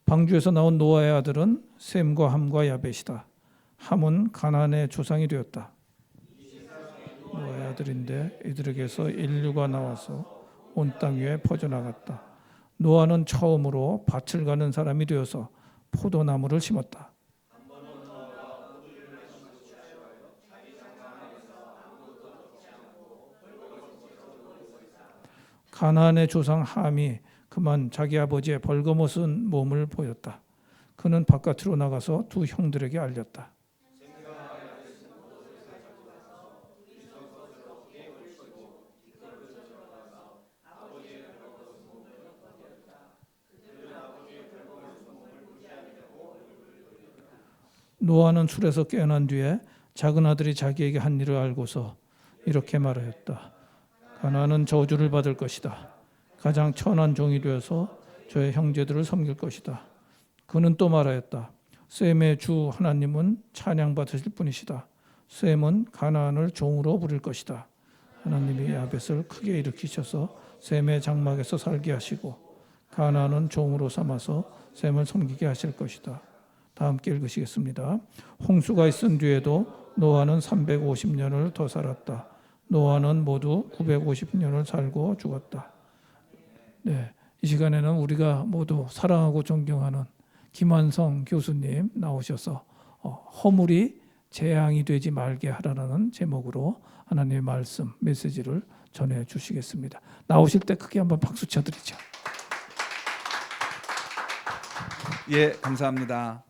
방주에서 나온 노아의 아들은 셈과 함과 야벳이다. 함은 가나안의 조상이 되었다. 노아의 아들인데 이들에게서 인류가 나와서 온 땅 위에 퍼져나갔다. 노아는 처음으로 밭을 가는 사람이 되어서 포도나무를 심었다. 가나안의 조상 함이 그만 자기 아버지의 벌거벗은 몸을 보였다. 그는 바깥으로 나가서 두 형들에게 알렸다. 노아는 술에서 깨어난 뒤에 작은 아들이 자기에게 한 일을 알고서 이렇게 말하였다. 가나안은 저주를 받을 것이다. 가장 천한 종이 되어서 저의 형제들을 섬길 것이다. 그는 또 말하였다. 셈의 주 하나님은 찬양받으실 분이시다. 셈은 가나안을 종으로 부릴 것이다. 하나님이 야벳을 크게 일으키셔서 셈의 장막에서 살게 하시고 가나안은 종으로 삼아서 셈을 섬기게 하실 것이다. 다 함께 읽으시겠습니다. 홍수가 있은 뒤에도 노아는 350년을 더 살았다. 노아는 모두 950년을 살고 죽었다. 네, 이 시간에는 우리가 모두 사랑하고 존경하는 김한성 교수님 나오셔서 허물이 재앙이 되지 말게 하라는 제목으로 하나님의 말씀 메시지를 전해 주시겠습니다. 나오실 때 크게 한번 박수 쳐드리죠. 예, 감사합니다.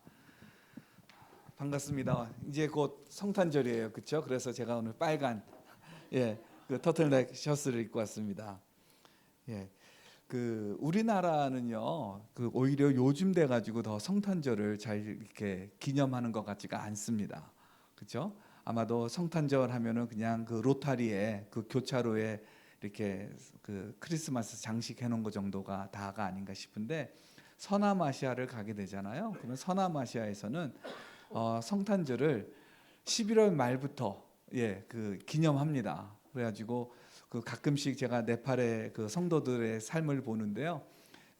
반갑습니다. 이제 곧 성탄절이에요, 그렇죠? 그래서 제가 오늘 빨간 그 터틀넥 셔츠를 입고 왔습니다. 그 우리나라는요, 그 오히려 요즘 돼 가지고 더 성탄절을 잘 이렇게 기념하는 것 같지가 않습니다, 그렇죠? 아마도 성탄절 하면은 그냥 그 로타리에 그 교차로에 이렇게 그 크리스마스 장식해 놓은 거 정도가 다가 아닌가 싶은데 서남아시아를 가게 되잖아요. 그러면 서남아시아에서는 성탄절을 11월 말부터 그 기념합니다. 그래가지고 그 가끔씩 제가 네팔의 그 성도들의 삶을 보는데요.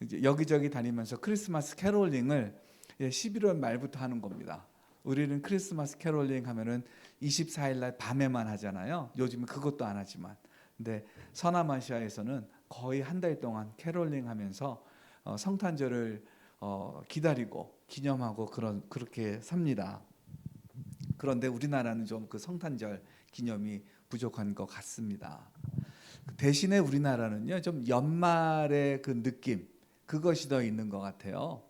이제 여기저기 다니면서 크리스마스 캐롤링을 11월 말부터 하는 겁니다. 우리는 크리스마스 캐롤링 하면은 24일 날 밤에만 하잖아요. 요즘은 그것도 안 하지만, 근데 서남아시아에서는 거의 한 달 동안 캐롤링 하면서 성탄절을 기다리고 기념하고 그렇게 삽니다. 그런데 우리나라는 좀 그 성탄절 기념이 부족한 것 같습니다. 대신에 우리나라는요, 좀 연말의 그 느낌, 그것이 더 있는 것 같아요.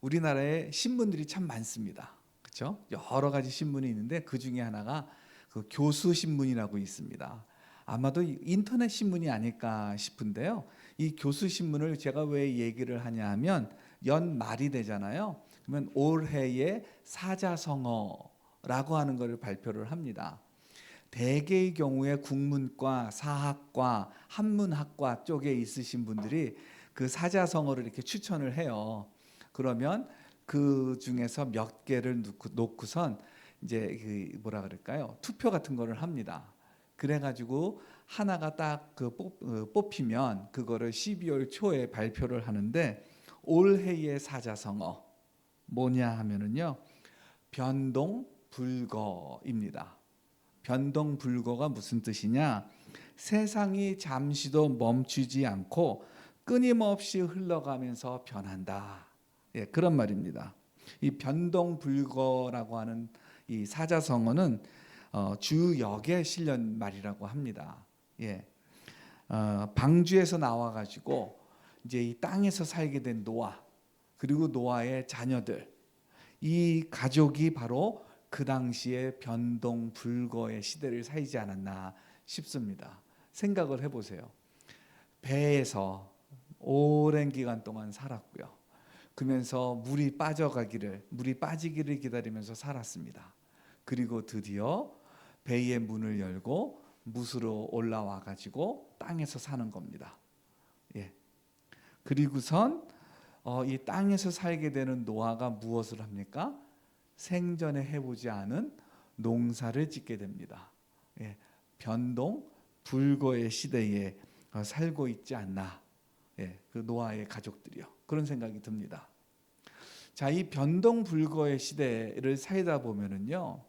우리나라에 신문들이 참 많습니다, 그렇죠? 여러 가지 신문이 있는데 그 중에 하나가 그 교수 신문이라고 있습니다. 아마도 인터넷 신문이 아닐까 싶은데요. 이 교수 신문을 제가 왜 얘기를 하냐하면 연말이 되잖아요. 그러면 올해의 사자성어라고 하는 것을 발표를 합니다. 대개의 경우에 국문과, 사학과, 한문학과 쪽에 있으신 분들이 그 사자성어를 이렇게 추천을 해요. 그러면 그 중에서 몇 개를 놓고선 이제 그 뭐라 그럴까요? 투표 같은 거를 합니다. 그래가지고 하나가 딱 그 뽑히면 그거를 12월 초에 발표를 하는데 올해의 사자성어 뭐냐 하면은요, 변동불거입니다. 변동불거가 무슨 뜻이냐? 세상이 잠시도 멈추지 않고 끊임없이 흘러가면서 변한다. 그런 말입니다. 이 변동불거라고 하는 이 사자성어는 주역에 실린 말이라고 합니다. 방주에서 나와가지고 이제 이 땅에서 살게 된 노아, 그리고 노아의 자녀들, 이 가족이 바로 그 당시에 변동불거의 시대를 살지 않았나 싶습니다. 생각을 해보세요. 배에서 오랜 기간 동안 살았고요. 그러면서 물이 빠지기를 기다리면서 살았습니다. 그리고 드디어 배의 문을 열고 무스로 올라와 가지고 땅에서 사는 겁니다. 그리고선 이 땅에서 살게 되는 노아가 무엇을 합니까? 생전에 해보지 않은 농사를 짓게 됩니다. 변동 불거의 시대에 살고 있지 않나, 그 노아의 가족들이요. 그런 생각이 듭니다. 자, 이 변동불거의 시대를 살다 보면은요,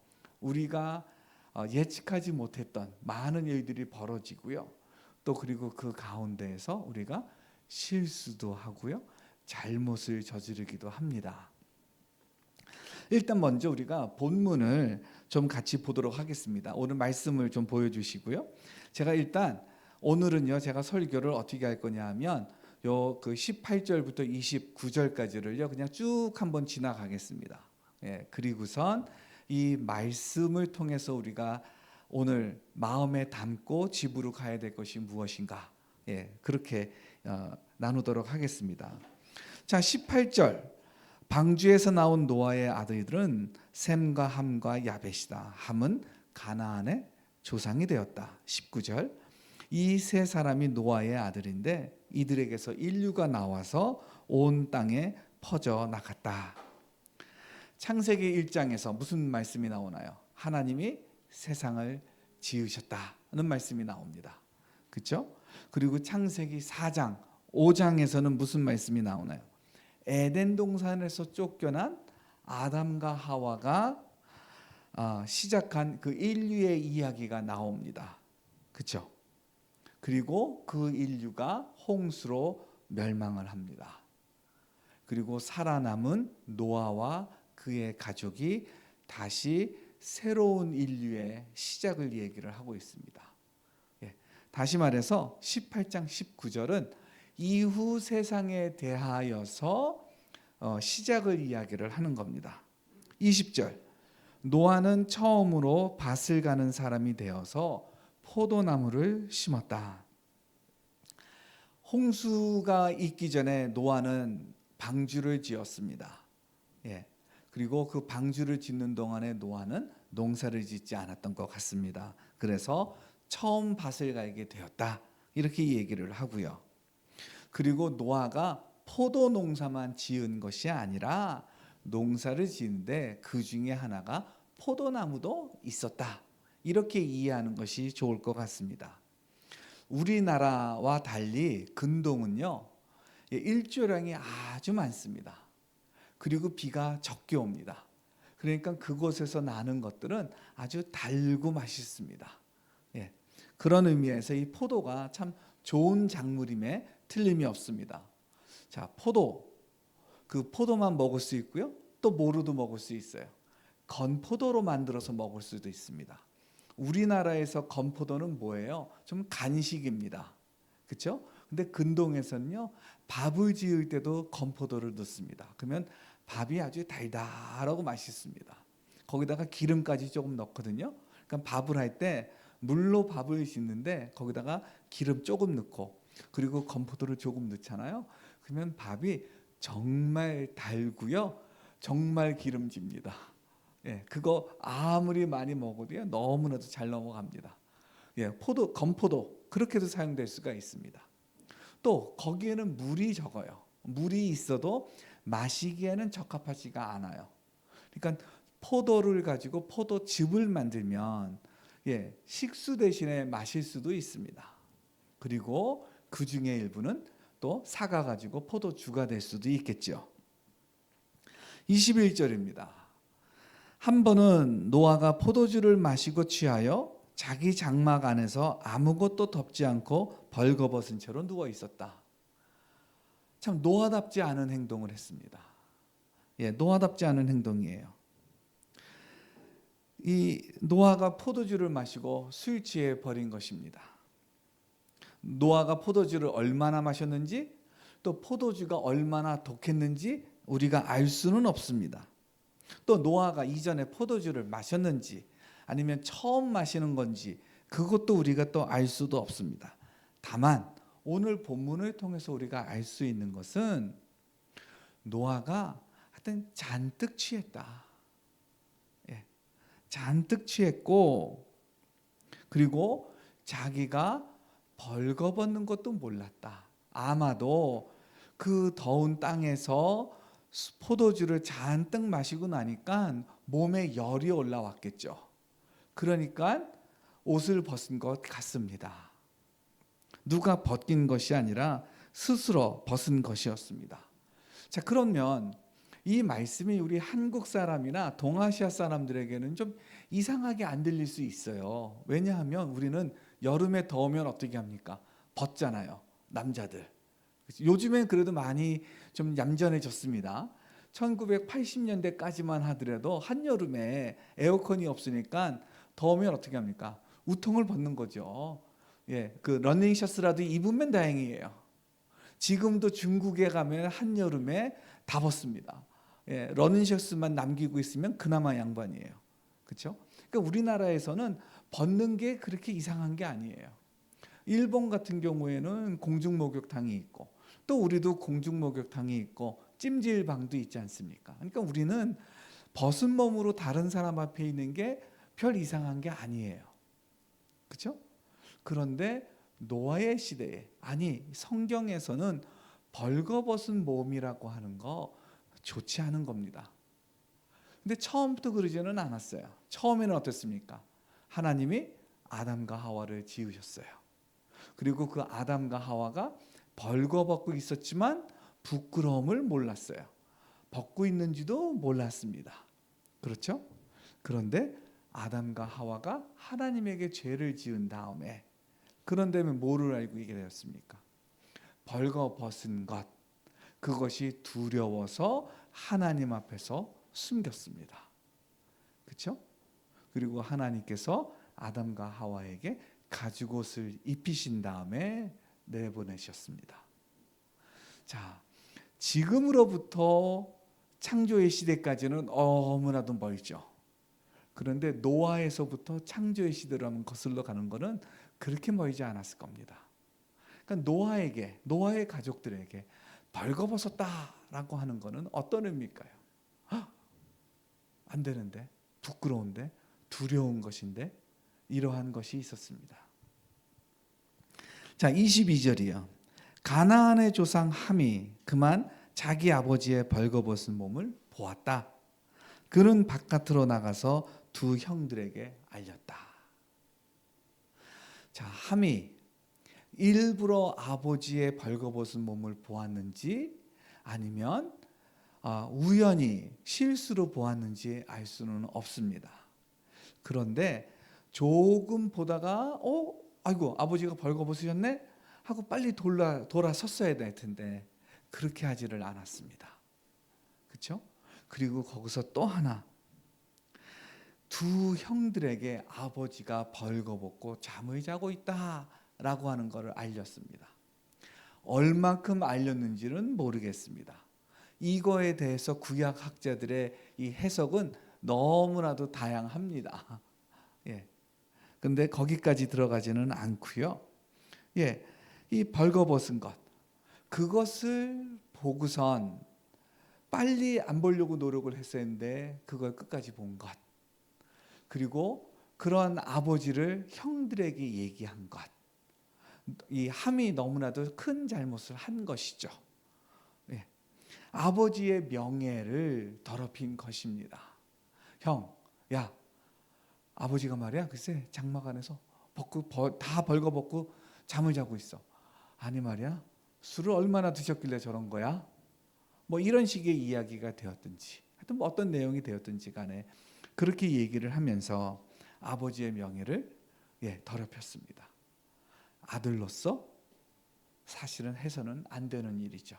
우리가 예측하지 못했던 많은 일들이 벌어지고요. 또 그리고 그 가운데에서 우리가 실수도 하고요. 잘못을 저지르기도 합니다. 일단 먼저 우리가 본문을 좀 같이 보도록 하겠습니다. 오늘 말씀을 좀 보여주시고요. 제가 일단 오늘은요, 제가 설교를 어떻게 할 거냐 하면 요 그 18절부터 29절까지를요 그냥 쭉 한번 지나가겠습니다. 예, 그리고선 이 말씀을 통해서 우리가 오늘 마음에 담고 집으로 가야 될 것이 무엇인가, 예, 그렇게 나누도록 하겠습니다. 자, 18절. 방주에서 나온 노아의 아들들은 셈과 함과 야벳이다. 함은 가나안의 조상이 되었다. 19절. 이 세 사람이 노아의 아들인데 이들에게서 인류가 나와서 온 땅에 퍼져 나갔다. 창세기 1장에서 무슨 말씀이 나오나요? 하나님이 세상을 지으셨다는 말씀이 나옵니다. 그렇죠? 그리고 창세기 4장, 5장에서는 무슨 말씀이 나오나요? 에덴 동산에서 쫓겨난 아담과 하와가 시작한 그 인류의 이야기가 나옵니다. 그렇죠? 그리고 그 인류가 홍수로 멸망을 합니다. 그리고 살아남은 노아와 그의 가족이 다시 새로운 인류의 시작을 얘기를 하고 있습니다. 예, 다시 말해서 18장 19절은 이후 세상에 대하여서 시작을 이야기를 하는 겁니다. 20절. 노아는 처음으로 밭을 가는 사람이 되어서 포도나무를 심었다. 홍수가 있기 전에 노아는 방주를 지었습니다. 예. 그리고 그 방주를 짓는 동안에 노아는 농사를 짓지 않았던 것 같습니다. 그래서 처음 밭을 갈게 되었다. 이렇게 얘기를 하고요. 그리고 노아가 포도 농사만 지은 것이 아니라 농사를 지는데 그 중에 하나가 포도나무도 있었다. 이렇게 이해하는 것이 좋을 것 같습니다. 우리나라와 달리 근동은요, 일조량이 아주 많습니다. 그리고 비가 적게 옵니다. 그러니까 그곳에서 나는 것들은 아주 달고 맛있습니다. 예, 그런 의미에서 이 포도가 참 좋은 작물임에 틀림이 없습니다. 자, 포도, 그 포도만 먹을 수 있고요, 또 모루도 먹을 수 있어요. 건포도로 만들어서 먹을 수도 있습니다. 우리나라에서 건포도는 뭐예요? 좀 간식입니다. 그렇죠? 근데 근동에서는요, 밥을 지을 때도 건포도를 넣습니다. 그러면 밥이 아주 달달하고 맛있습니다. 거기다가 기름까지 조금 넣거든요. 그러니까 밥을 할 때 물로 밥을 짓는데 거기다가 기름 조금 넣고 그리고 건포도를 조금 넣잖아요. 그러면 밥이 정말 달고요, 정말 기름집니다. 예, 그거 아무리 많이 먹어도요 너무나도 잘 넘어갑니다. 예, 포도, 건포도 그렇게도 사용될 수가 있습니다. 또 거기에는 물이 적어요. 물이 있어도 마시기에는 적합하지가 않아요. 그러니까 포도를 가지고 포도즙을 만들면 예, 식수 대신에 마실 수도 있습니다. 그리고 그 중에 일부는 또 사가 가지고 포도주가 될 수도 있겠죠. 21절입니다. 한 번은 노아가 포도주를 마시고 취하여 자기 장막 안에서 아무것도 덮지 않고 벌거벗은 채로 누워 있었다. 참 노아답지 않은 행동을 했습니다. 예, 노아답지 않은 행동이에요. 이 노아가 포도주를 마시고 술 취해 버린 것입니다. 노아가 포도주를 얼마나 마셨는지 또 포도주가 얼마나 독했는지 우리가 알 수는 없습니다. 또 노아가 이전에 포도주를 마셨는지 아니면 처음 마시는 건지 그것도 우리가 또 알 수도 없습니다. 다만 오늘 본문을 통해서 우리가 알 수 있는 것은 노아가 하여튼 잔뜩 취했다. 예, 잔뜩 취했고 그리고 자기가 벌거벗는 것도 몰랐다. 아마도 그 더운 땅에서 포도주를 잔뜩 마시고 나니까 몸에 열이 올라왔겠죠. 그러니까 옷을 벗은 것 같습니다. 누가 벗긴 것이 아니라 스스로 벗은 것이었습니다. 자, 그러면 이 말씀이 우리 한국 사람이나 동아시아 사람들에게는 좀 이상하게 안 들릴 수 있어요. 왜냐하면 우리는 여름에 더우면 어떻게 합니까? 벗잖아요. 남자들. 요즘엔 그래도 많이 좀 얌전해졌습니다. 1980년대까지만 하더라도 한여름에 에어컨이 없으니까 더우면 어떻게 합니까? 우통을 벗는 거죠. 예, 그 러닝 셔츠라도 입으면 다행이에요. 지금도 중국에 가면 한여름에 다 벗습니다. 예, 러닝 셔츠만 남기고 있으면 그나마 양반이에요. 그렇죠? 그러니까 우리나라에서는 벗는 게 그렇게 이상한 게 아니에요. 일본 같은 경우에는 공중 목욕탕이 있고 또 우리도 공중 목욕탕이 있고 찜질방도 있지 않습니까? 그러니까 우리는 벗은 몸으로 다른 사람 앞에 있는 게 별 이상한 게 아니에요. 그렇죠? 그런데 노아의 시대에, 아니 성경에서는 벌거벗은 몸이라고 하는 거 좋지 않은 겁니다. 근데 처음부터 그러지는 않았어요. 처음에는 어땠습니까? 하나님이 아담과 하와를 지으셨어요. 그리고 그 아담과 하와가 벌거벗고 있었지만 부끄러움을 몰랐어요. 벗고 있는지도 몰랐습니다. 그렇죠? 그런데 아담과 하와가 하나님에게 죄를 지은 다음에, 그런데 뭐를 알고 있게 되었습니까? 벌거벗은 것, 그것이 두려워서 하나님 앞에서 숨겼습니다. 그렇죠? 그리고 하나님께서 아담과 하와에게 가죽옷을 입히신 다음에 내보내셨습니다. 자, 지금으로부터 창조의 시대까지는 너무나도 멀죠. 그런데 노아에서부터 창조의 시대로 한번 거슬러 가는 것은 그렇게 멀지 않았을 겁니다. 그러니까 노아에게, 노아의 가족들에게 벌거벗었다라고 하는 것은 어떤 의미일까요? 안 되는데, 부끄러운데, 두려운 것인데, 이러한 것이 있었습니다. 자, 22절이요. 가나안의 조상 함이 그만 자기 아버지의 벌거벗은 몸을 보았다. 그는 바깥으로 나가서 두 형들에게 알렸다. 자, 함이 일부러 아버지의 벌거벗은 몸을 보았는지 아니면 우연히 실수로 보았는지 알 수는 없습니다. 그런데 조금 보다가 아이고 아버지가 벌거벗으셨네 하고 빨리 돌아섰어야 될 텐데 그렇게 하지를 않았습니다. 그렇죠? 그리고 거기서 또 하나, 두 형들에게 아버지가 벌거벗고 잠을 자고 있다라고 하는 것을 알렸습니다. 얼만큼 알렸는지는 모르겠습니다. 이거에 대해서 구약 학자들의 이 해석은 너무나도 다양합니다. 예. 근데 거기까지 들어가지는 않고요. 예. 이 벌거벗은 것, 그것을 보고선 빨리 안 보려고 노력을 했었는데 그걸 끝까지 본 것, 그리고 그런 아버지를 형들에게 얘기한 것, 이 함이 너무나도 큰 잘못을 한 것이죠. 예. 아버지의 명예를 더럽힌 것입니다. 형, 야, 아버지가 말이야, 글쎄 장막 안에서 다 벌거벗고 잠을 자고 있어. 아니 말이야, 술을 얼마나 드셨길래 저런 거야? 뭐 이런 식의 이야기가 되었든지, 하여튼 뭐 어떤 내용이 되었든지 간에 그렇게 얘기를 하면서 아버지의 명예를 더럽혔습니다. 아들로서 사실은 해서는 안 되는 일이죠.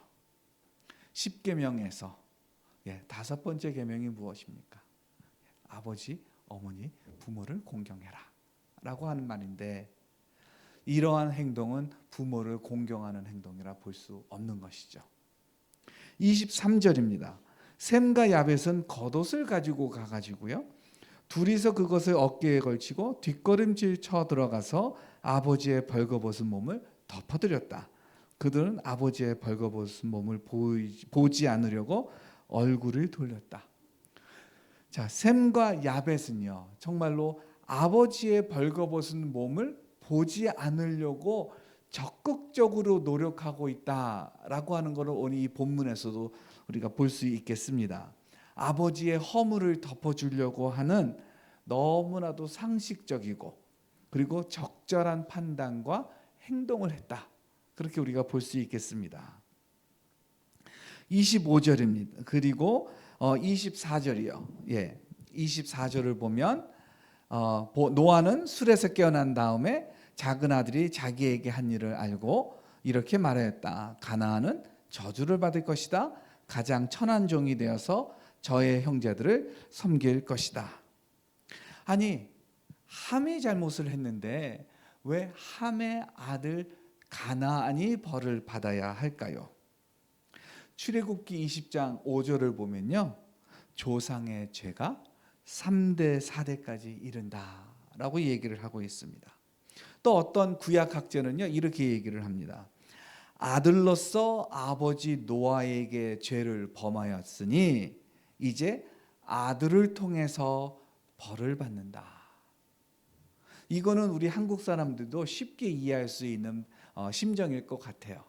10계명에서 5번째 계명이 무엇입니까? 아버지, 어머니, 부모를 공경해라 라고 하는 말인데, 이러한 행동은 부모를 공경하는 행동이라 볼 수 없는 것이죠. 23절입니다. 셈과 야벳은 겉옷을 가지고 가가지고요, 둘이서 그것을 어깨에 걸치고 뒷걸음질 쳐 들어가서 아버지의 벌거벗은 몸을 덮어드렸다. 그들은 아버지의 벌거벗은 몸을 보지 않으려고 얼굴을 돌렸다. 자, 셈과 야벳은요, 정말로 아버지의 벌거벗은 몸을 보지 않으려고 적극적으로 노력하고 있다라고 하는 것을 오늘 이 본문에서도 우리가 볼 수 있겠습니다. 아버지의 허물을 덮어주려고 하는 너무나도 상식적이고 그리고 적절한 판단과 행동을 했다, 그렇게 우리가 볼 수 있겠습니다. 25절입니다. 그리고 24절이요. 예. 24절을 보면 노아는 술에서 깨어난 다음에 작은 아들이 자기에게 한 일을 알고 이렇게 말하였다. 가나안은 저주를 받을 것이다. 가장 천한 종이 되어서 저의 형제들을 섬길 것이다. 아니, 함이 잘못을 했는데 왜 함의 아들 가나안이 벌을 받아야 할까요? 출애굽기 20장 5절을 보면요, 조상의 죄가 3대 4대까지 이른다라고 얘기를 하고 있습니다. 또 어떤 구약학자는요 이렇게 얘기를 합니다. 아들로서 아버지 노아에게 죄를 범하였으니 이제 아들을 통해서 벌을 받는다. 이거는 우리 한국 사람들도 쉽게 이해할 수 있는 심정일 것 같아요.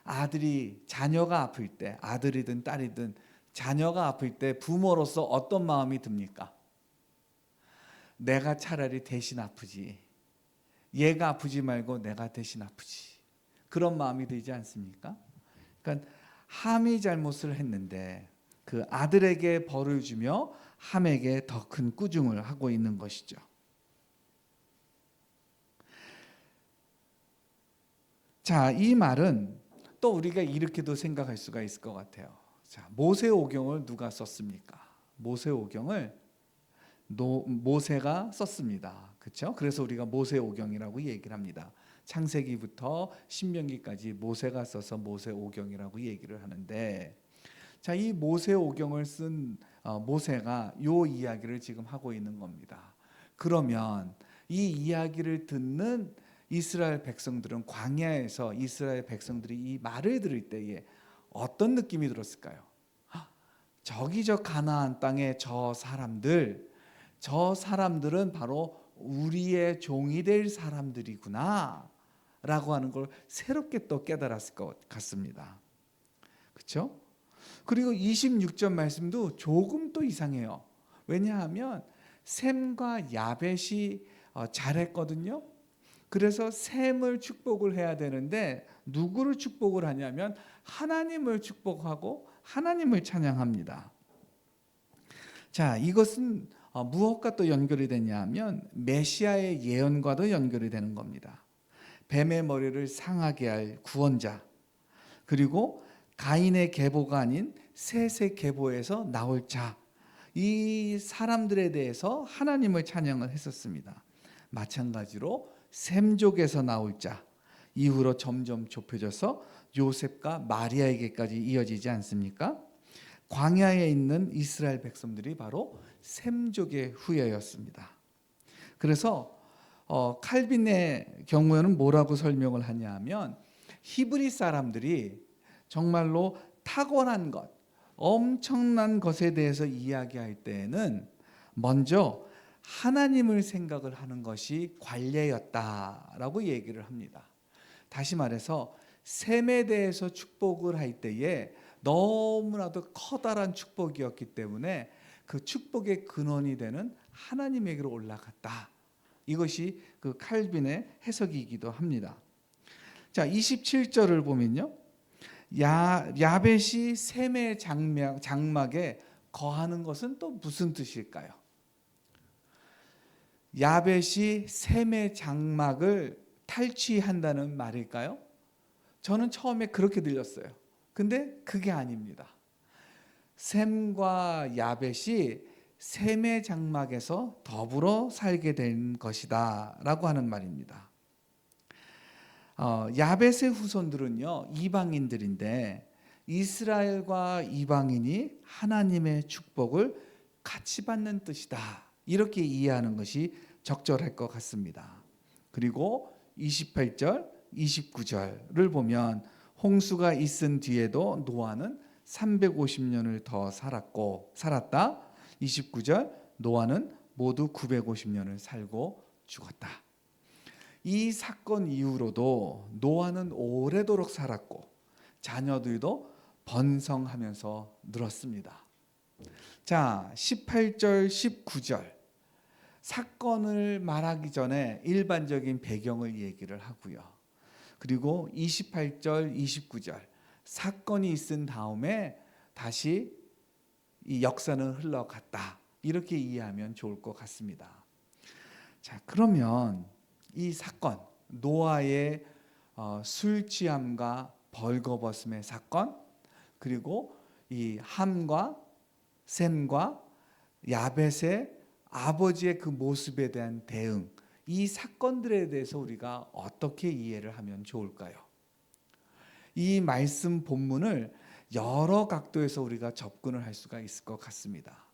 아들이 자녀가 아플 때, 아들이든 딸이든 자녀가 아플 때 부모로서 어떤 마음이 듭니까? 내가 차라리 대신 아프지, 얘가 아프지 말고 내가 대신 아프지, 그런 마음이 들지 않습니까? 그러니까 함이 잘못을 했는데 그 아들에게 벌을 주며 함에게 더 큰 꾸중을 하고 있는 것이죠. 자, 이 말은 또 우리가 이렇게도 생각할 수가 있을 것 같아요. 자, 모세오경을 누가 썼습니까? 모세오경을 모세가 썼습니다. 그렇죠? 그래서 우리가 모세오경이라고 얘기를 합니다. 창세기부터 신명기까지 모세가 써서 모세오경이라고 얘기를 하는데, 자, 이 모세오경을 쓴 모세가 요 이야기를 지금 하고 있는 겁니다. 그러면 이 이야기를 듣는 이스라엘 백성들은 광야에서 이스라엘 백성들이 이 말을 들을 때에 어떤 느낌이 들었을까요? 저기 저 가나안 땅의 저 사람들은 바로 우리의 종이 될 사람들이구나 라고 하는 걸 새롭게 또 깨달았을 것 같습니다. 그렇죠? 그리고 26절 말씀도 조금 또 이상해요. 왜냐하면 셈과 야벳이 잘했거든요. 그래서 셈을 축복을 해야 되는데 누구를 축복을 하냐면 하나님을 축복하고 하나님을 찬양합니다. 자, 이것은 무엇과 또 연결이 되냐 하면 메시아의 예언과도 연결이 되는 겁니다. 뱀의 머리를 상하게 할 구원자, 그리고 가인의 계보가 아닌 셋의 계보에서 나올 자, 이 사람들에 대해서 하나님을 찬양을 했었습니다. 마찬가지로 셈족에서 나올 자, 이후로 점점 좁혀져서 요셉과 마리아에게까지 이어지지 않습니까? 광야에 있는 이스라엘 백성들이 바로 셈족의 후예였습니다. 그래서 칼빈의 경우에는 뭐라고 설명을 하냐면 히브리 사람들이 정말로 탁월한 것, 엄청난 것에 대해서 이야기할 때에는 먼저 하나님을 생각을 하는 것이 관례였다라고 얘기를 합니다. 다시 말해서 셈에 대해서 축복을 할 때에 너무나도 커다란 축복이었기 때문에 그 축복의 근원이 되는 하나님에게로 올라갔다. 이것이 그 칼빈의 해석이기도 합니다. 자, 27절을 보면요, 야벳이 셈의 장막에 거하는 것은 또 무슨 뜻일까요? 야벳이 셈의 장막을 탈취한다는 말일까요? 저는 처음에 그렇게 들렸어요. 근데 그게 아닙니다. 셈과 야벳이 셈의 장막에서 더불어 살게 된 것이다 라고 하는 말입니다. 야벳의 후손들은요 이방인들인데 이스라엘과 이방인이 하나님의 축복을 같이 받는 뜻이다, 이렇게 이해하는 것이 적절할 것 같습니다. 그리고 28절, 29절을 보면 홍수가 있은 뒤에도 노아는 350년을 더 살았다. 29절, 노아는 모두 950년을 살고 죽었다. 이 사건 이후로도 노아는 오래도록 살았고 자녀들도 번성하면서 늘었습니다. 자, 18절, 19절 사건을 말하기 전에 일반적인 배경을 얘기를 하고요. 그리고 28절, 29절 사건이 있은 다음에 다시 이 역사는 흘러갔다. 이렇게 이해하면 좋을 것 같습니다. 자, 그러면 이 사건, 노아의 술 취함과 벌거벗음의 사건, 그리고 이 함과 셈과 야벳의 아버지의 그 모습에 대한 대응, 이 사건들에 대해서 우리가 어떻게 이해를 하면 좋을까요? 이 말씀 본문을 여러 각도에서 우리가 접근을 할 수가 있을 것 같습니다.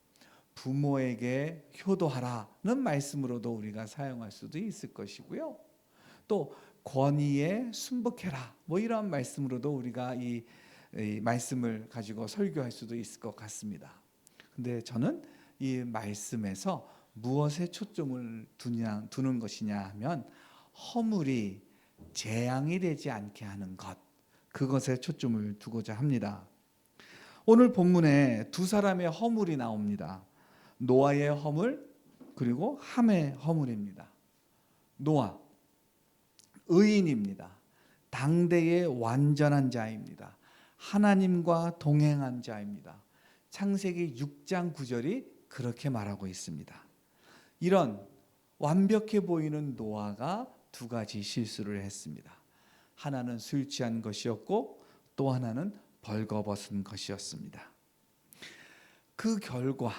부모에게 효도하라는 말씀으로도 우리가 사용할 수도 있을 것이고요. 또 권위에 순복해라 뭐 이런 말씀으로도 우리가 이 말씀을 가지고 설교할 수도 있을 것 같습니다. 근데 저는 이 말씀에서 무엇에 초점을 두는 것이냐 하면 허물이 재앙이 되지 않게 하는 것, 그것에 초점을 두고자 합니다. 오늘 본문에 두 사람의 허물이 나옵니다. 노아의 허물 그리고 함의 허물입니다. 노아 의인입니다. 당대의 완전한 자입니다. 하나님과 동행한 자입니다. 창세기 6장 9절이 그렇게 말하고 있습니다. 이런 완벽해 보이는 노아가 두 가지 실수를 했습니다. 하나는 술 취한 것이었고 또 하나는 벌거벗은 것이었습니다. 그 결과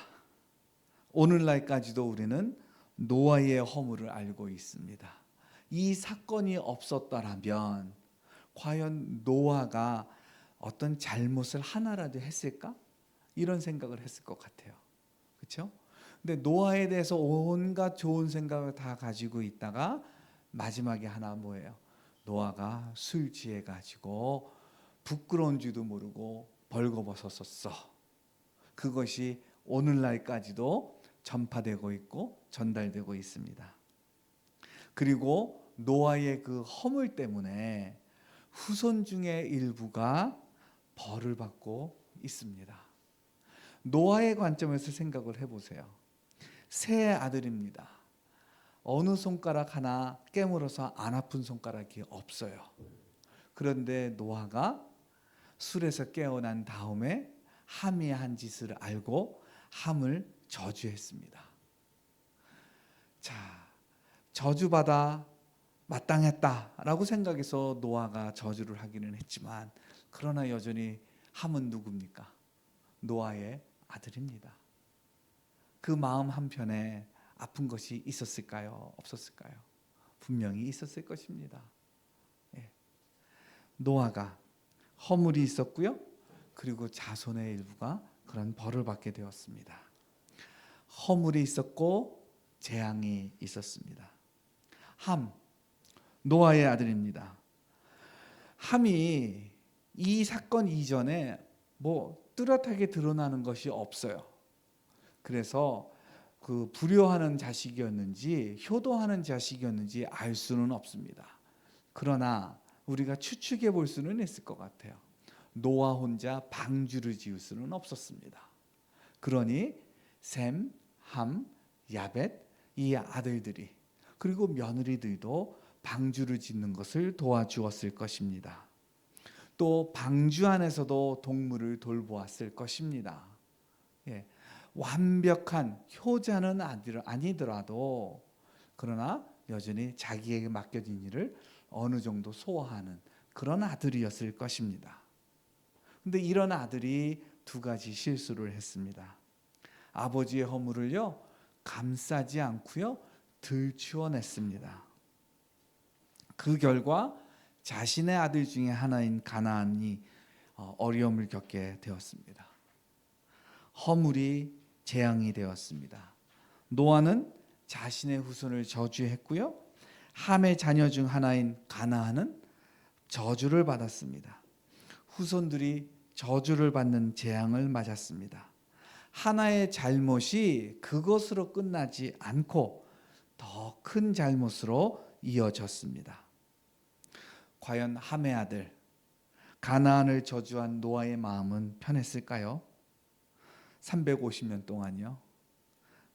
오늘날까지도 우리는 노아의 허물을 알고 있습니다. 이 사건이 없었더라면 과연 노아가 어떤 잘못을 하나라도 했을까? 이런 생각을 했을 것 같아요. 그렇죠? 근데 노아에 대해서 온갖 좋은 생각을 다 가지고 있다가 마지막에 하나 뭐예요? 노아가 술 취해 가지고 부끄러운 줄도 모르고 벌거벗었었어. 그것이 오늘날까지도 전파되고 있고 전달되고 있습니다. 그리고 노아의 그 허물 때문에 후손 중에 일부가 벌을 받고 있습니다. 노아의 관점에서 생각을 해보세요. 세 아들입니다. 어느 손가락 하나 깨물어서 안 아픈 손가락이 없어요. 그런데 노아가 술에서 깨어난 다음에 함이 한 짓을 알고 함을 저주했습니다. 자, 저주받아 마땅했다라고 생각해서 노아가 저주를 하기는 했지만 그러나 여전히 함은 누굽니까? 노아의 아들입니다. 그 마음 한편에 아픈 것이 있었을까요? 없었을까요? 분명히 있었을 것입니다. 예. 노아가 허물이 있었고요. 그리고 자손의 일부가 그런 벌을 받게 되었습니다. 허물이 있었고 재앙이 있었습니다. 함, 노아의 아들입니다. 함이 이 사건 이전에 뭐 뚜렷하게 드러나는 것이 없어요. 그래서 그 불효하는 자식이었는지 효도하는 자식이었는지 알 수는 없습니다. 그러나 우리가 추측해 볼 수는 있을 것 같아요. 노아 혼자 방주를 지을 수는 없었습니다. 그러니 셈, 함, 야벳 이 아들들이 그리고 며느리들도 방주를 짓는 것을 도와주었을 것입니다. 또 방주 안에서도 동물을 돌보았을 것입니다. 예, 완벽한 효자는 아니더라도 그러나 여전히 자기에게 맡겨진 일을 어느 정도 소화하는 그런 아들이었을 것입니다. 근데 이런 아들이 두 가지 실수를 했습니다. 아버지의 허물을요 감싸지 않고요 들추어냈습니다. 그 결과 자신의 아들 중에 하나인 가나안이 어려움을 겪게 되었습니다. 허물이 재앙이 되었습니다. 노아는 자신의 후손을 저주했고요. 함의 자녀 중 하나인 가나안은 저주를 받았습니다. 후손들이 저주를 받는 재앙을 맞았습니다. 하나의 잘못이 그것으로 끝나지 않고 더 큰 잘못으로 이어졌습니다. 과연 함의 아들 가나안을 저주한 노아의 마음은 편했을까요? 350년 동안요.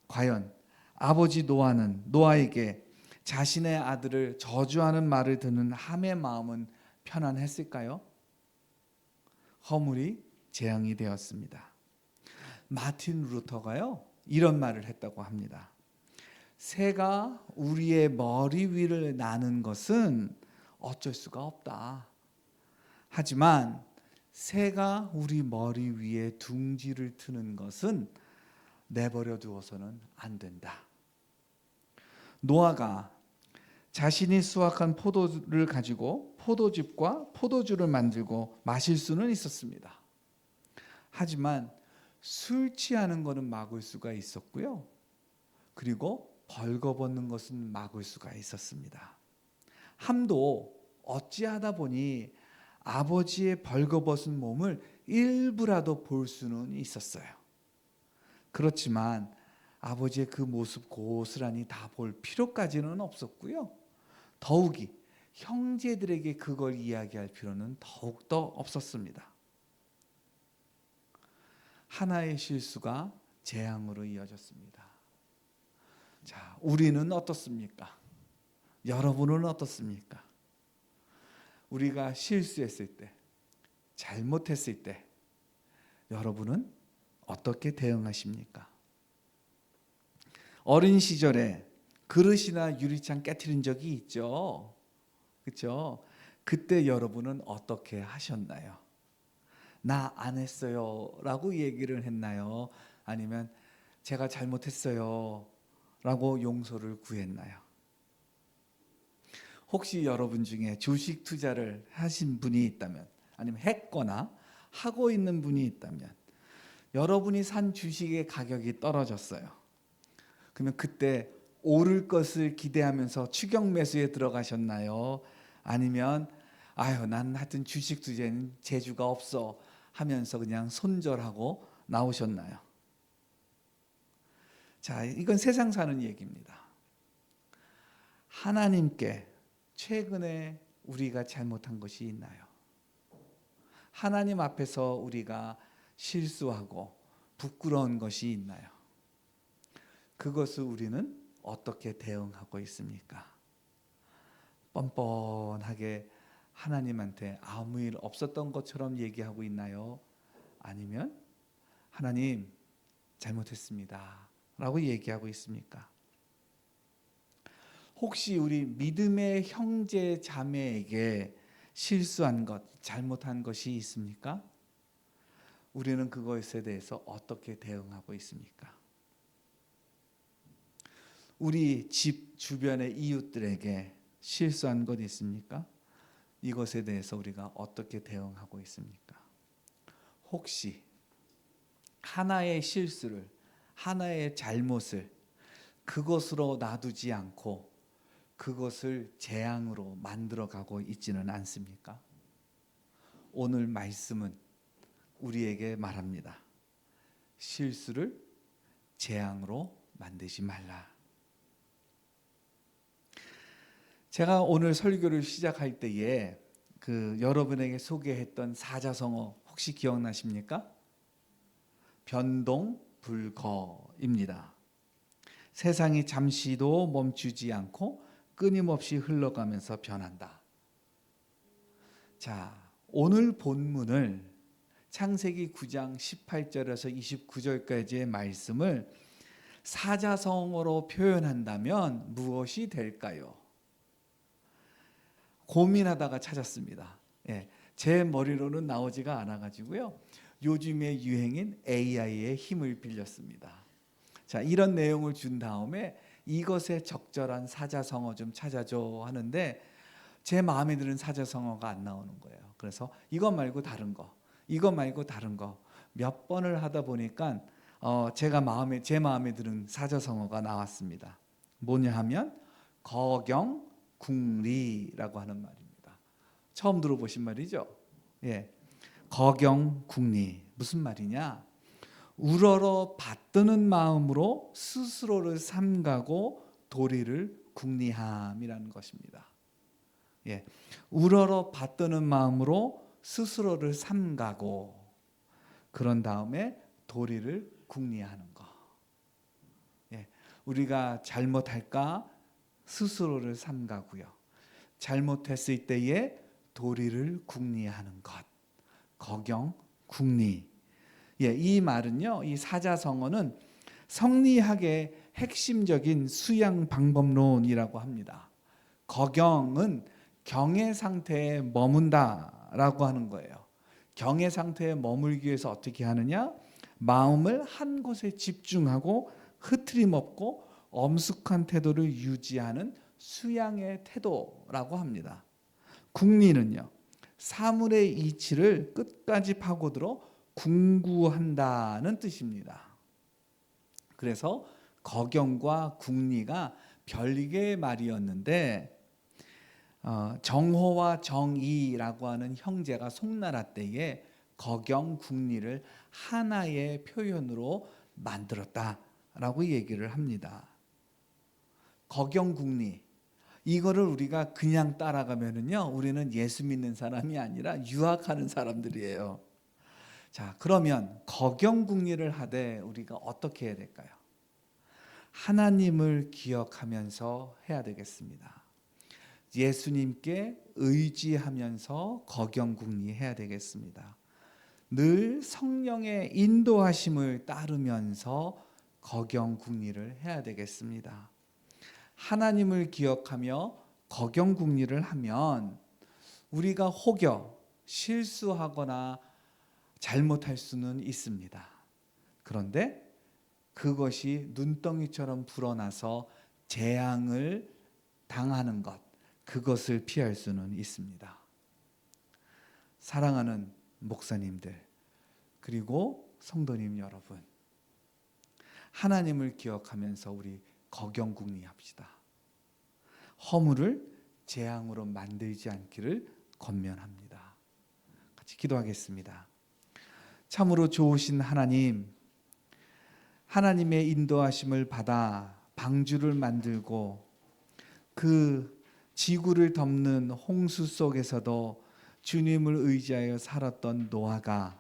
과연 아버지 노아는 노아에게 자신의 아들을 저주하는 말을 듣는 함의 마음은 편안했을까요? 허물이 재앙이 되었습니다. 마틴 루터가요 이런 말을 했다고 합니다. 새가 우리의 머리 위를 나는 것은 어쩔 수가 없다. 하지만 새가 우리 머리 위에 둥지를 트는 것은 내버려 두어서는 안 된다. 노아가 자신이 수확한 포도를 가지고 포도즙과 포도주를 만들고 마실 수는 있었습니다. 하지만 술 취하는 것은 막을 수가 있었고요. 그리고 벌거벗는 것은 막을 수가 있었습니다. 함도 어찌하다 보니 아버지의 벌거벗은 몸을 일부라도 볼 수는 있었어요. 그렇지만 아버지의 그 모습 고스란히 다 볼 필요까지는 없었고요. 더욱이 형제들에게 그걸 이야기할 필요는 더욱더 없었습니다. 하나의 실수가 재앙으로 이어졌습니다. 자, 우리는 어떻습니까? 여러분은 어떻습니까? 우리가 실수했을 때, 잘못했을 때 여러분은 어떻게 대응하십니까? 어린 시절에 그릇이나 유리창 깨트린 적이 있죠. 그렇죠? 그때 여러분은 어떻게 하셨나요? 나 안 했어요 라고 얘기를 했나요? 아니면 제가 잘못했어요 라고 용서를 구했나요? 혹시 여러분 중에 주식 투자를 하신 분이 있다면, 아니면 했거나 하고 있는 분이 있다면, 여러분이 산 주식의 가격이 떨어졌어요. 그러면 그때 오를 것을 기대하면서 추격 매수에 들어가셨나요? 아니면 아유 난 하여튼 주식 투자에는 재주가 없어 하면서 그냥 손절하고 나오셨나요? 자, 이건 세상 사는 얘기입니다. 하나님께 최근에 우리가 잘못한 것이 있나요? 하나님 앞에서 우리가 실수하고 부끄러운 것이 있나요? 그것을 우리는 어떻게 대응하고 있습니까? 뻔뻔하게 하나님한테 아무 일 없었던 것처럼 얘기하고 있나요? 아니면 하나님 잘못했습니다 라고 얘기하고 있습니까? 혹시 우리 믿음의 형제 자매에게 실수한 것, 잘못한 것이 있습니까? 우리는 그것에 대해서 어떻게 대응하고 있습니까? 우리 집 주변의 이웃들에게 실수한 것 있습니까? 이것에 대해서 우리가 어떻게 대응하고 있습니까? 혹시 하나의 실수를, 하나의 잘못을 그것으로 놔두지 않고 그것을 재앙으로 만들어가고 있지는 않습니까? 오늘 말씀은 우리에게 말합니다. 실수를 재앙으로 만들지 말라. 제가 오늘 설교를 시작할 때에 여러분에게 소개했던 사자성어 혹시 기억나십니까? 변동불거입니다. 세상이 잠시도 멈추지 않고 끊임없이 흘러가면서 변한다. 자, 오늘 본문을 창세기 9장 18절에서 29절까지의 말씀을 사자성어로 표현한다면 무엇이 될까요? 고민하다가 찾았습니다. 제 머리로는 나오지가 않아가지고요. 요즘의 유행인 AI의 힘을 빌렸습니다. 자, 이런 내용을 준 다음에 이것에 적절한 사자성어 좀 찾아줘 하는데 제 마음에 드는 사자성어가 안 나오는 거예요. 그래서 이거 말고 다른 거, 이거 말고 다른 거 몇 번을 하다 보니까 제 마음에 드는 사자성어가 나왔습니다. 뭐냐 하면 거경궁리라고 하는 말입니다. 처음 들어보신 말이죠? 거경궁리 무슨 말이냐? 우러러 받드는 마음으로 스스로를 삼가고 도리를 궁리함이라는 것입니다. 우러러 받드는 마음으로 스스로를 삼가고 그런 다음에 도리를 궁리하는 것. 우리가 잘못할까 스스로를 삼가고요. 잘못했을 때에 도리를 궁리하는 것. 거경, 궁리. 예, 이 말은요, 이 사자성어는 성리학의 핵심적인 수양 방법론이라고 합니다. 거경은 경의 상태에 머문다라고 하는 거예요. 경의 상태에 머물기 위해서 어떻게 하느냐? 마음을 한 곳에 집중하고 흐트림 없고 엄숙한 태도를 유지하는 수양의 태도라고 합니다. 궁리는요, 사물의 이치를 끝까지 파고들어 궁구한다는 뜻입니다. 그래서 거경과 궁리가 별개의 말이었는데 정호와 정이라고 하는 형제가 송나라 때에 거경, 궁리를 하나의 표현으로 만들었다라고 얘기를 합니다. 거경, 궁리, 이거를 우리가 그냥 따라가면은요, 우리는 예수 믿는 사람이 아니라 유학하는 사람들이에요. 자, 그러면 거경, 궁리를 하되 우리가 어떻게 해야 될까요? 하나님을 기억하면서 해야 되겠습니다. 예수님께 의지하면서 거경, 궁리 해야 되겠습니다. 늘 성령의 인도하심을 따르면서 거경, 궁리를 해야 되겠습니다. 하나님을 기억하며 거경, 궁리를 하면 우리가 혹여 실수하거나 잘못할 수는 있습니다. 그런데 그것이 눈덩이처럼 불어나서 재앙을 당하는 것, 그것을 피할 수는 있습니다. 사랑하는 목사님들, 그리고 성도님 여러분, 하나님을 기억하면서 우리 거경, 궁리 합시다. 허물을 재앙으로 만들지 않기를 권면합니다. 같이 기도하겠습니다. 참으로 좋으신 하나님, 하나님의 인도하심을 받아 방주를 만들고 그 지구를 덮는 홍수 속에서도 주님을 의지하여 살았던 노아가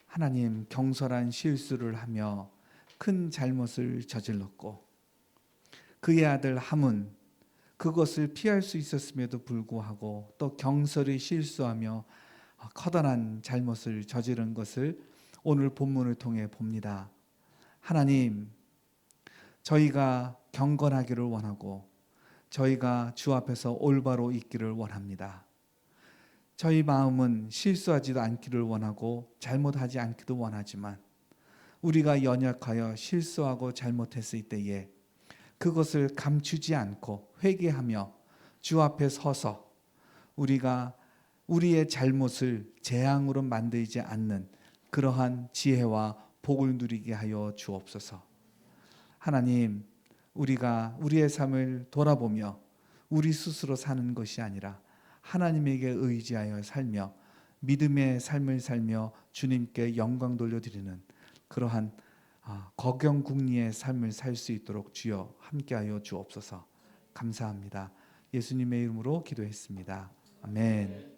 하나님 경솔한 실수를 하며 큰 잘못을 저질렀고, 그의 아들 함은 그것을 피할 수 있었음에도 불구하고 또 경솔히 실수하며 커다란 잘못을 저지른 것을 오늘 본문을 통해 봅니다. 하나님, 저희가 경건하기를 원하고 저희가 주 앞에서 올바로 있기를 원합니다. 저희 마음은 실수하지도 않기를 원하고 잘못하지 않기도 원하지만 우리가 연약하여 실수하고 잘못했을 때에 그것을 감추지 않고 회개하며 주 앞에 서서 우리가 우리의 잘못을 재앙으로 만들지 않는 그러한 지혜와 복을 누리게 하여 주옵소서. 하나님, 우리가 우리의 삶을 돌아보며 우리 스스로 사는 것이 아니라 하나님에게 의지하여 살며 믿음의 삶을 살며 주님께 영광 돌려드리는 그러한 거경, 궁리의 삶을 살 수 있도록 주여 함께하여 주옵소서. 감사합니다. 예수님의 이름으로 기도했습니다. 아멘.